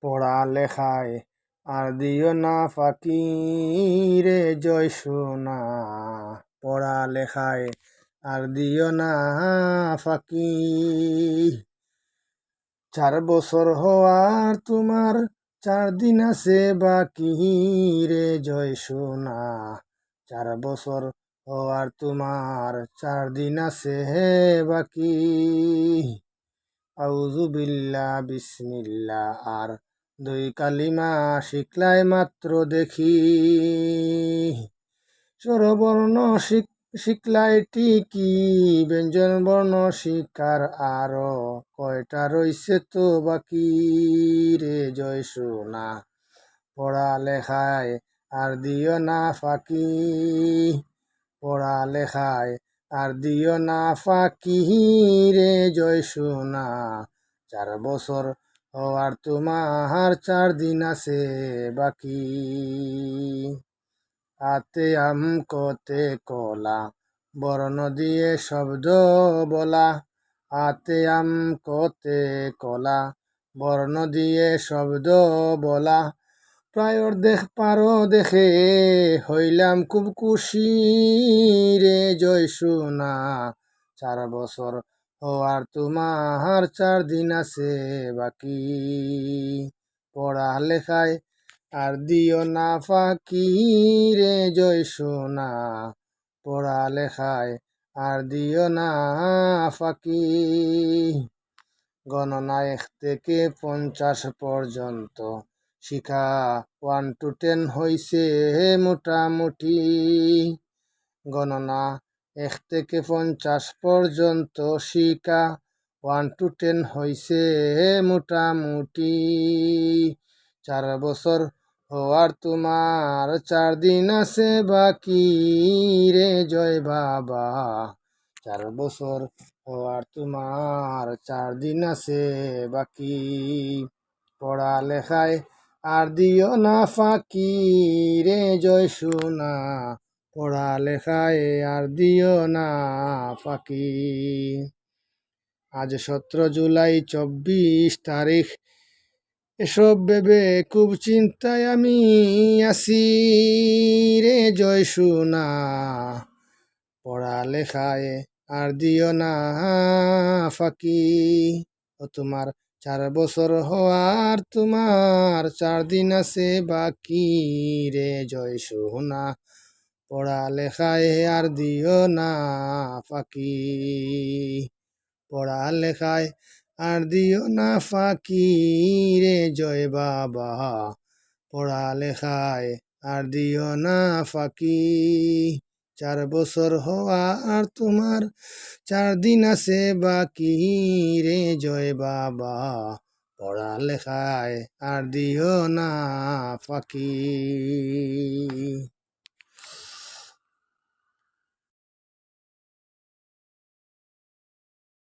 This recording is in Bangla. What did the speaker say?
পড়ালেখায় আর দিও না ফাঁকি রে জয় সোনা। পড়ালেখায় আর দিও না ফাঁকি। 4 বছর হওয়ার তোমার 4 দিন আছে বাকি রে জয় সোনা। 4 বছর হওয়ার তোমার 4 দিন আছে বাকি। আউযু বিল্লাহ বিসমিল্লাহ আর 2 কালিমা শিখলাই মাত্র দেখি। স্বরবর্ণ শিখলাই ঠিকই, ব্যঞ্জন বর্ণ শিকার আরো কয়টা রইছে তো বাকি রে জয় সোনা। পড়ালেখায় আর দিও না ফাঁকি। পড়ালেখায় আর দিও না ফাঁকি রে জয় সোনা। 4 বছর হওয়ার তোমার 4 দিন আছে বাকি। আতে আম কতে কলা বর্ণ দিয়ে শব্দ বলা। আতে আম কতে কলা বর্ণ দিয়ে শব্দ বলা। প্রায় অর্ধেক পারো দেখে হইলাম খুব খুশি রে জয় সোনা। 4 বছর হওয়ার তোমার 4 দিন আছে বাকি। পড়ালেখায় আর দিও না ফাঁকি রে জয় সোনা। পড়ালেখায় আর দিও না ফাঁকি। গণনা 1 থেকে 50 পর্যন্ত শিখা 1 to 10 হইছে মোটামুটি। গণনা 1 থেকে 50 পর্যন্ত শিখা 1 to 10 হইছে মোটামুটি। 4 বছর হওয়ার তোমার 4 দিন আছে বাকি রে জয় বাবা। 4 বছর হওয়ার তোমার 4 দিন আছে বাকি। পড়ালেখায় আর দিও না ফাঁকি রে জয় সোনা। পড়ালেখায় আর দিও না ফাঁকি। আজ 17 জুলাই 24 তারিখ। এসব ভেবে খুব চিন্তায় আমি আছি রে জয় সোনা। পড়ালেখায় আর দিও না ফাঁকি। ও তোমার 4 বছর হওয়ার তোমার 4 দিন আছে বাকি রে জয় সোনা। পড়ালেখায় আর দিও না ফাঁকি। পড়ালেখায় আর দিও না ফাঁকি রে জয় বাবা। পড়ালেখায় আর দিও না ফাঁকি। 4 বছর হওয়া আর তোমার 4 দিন আছে বাকি রে জয় বাবা। পড়ালেখায় আর দিও না ফাঁকি।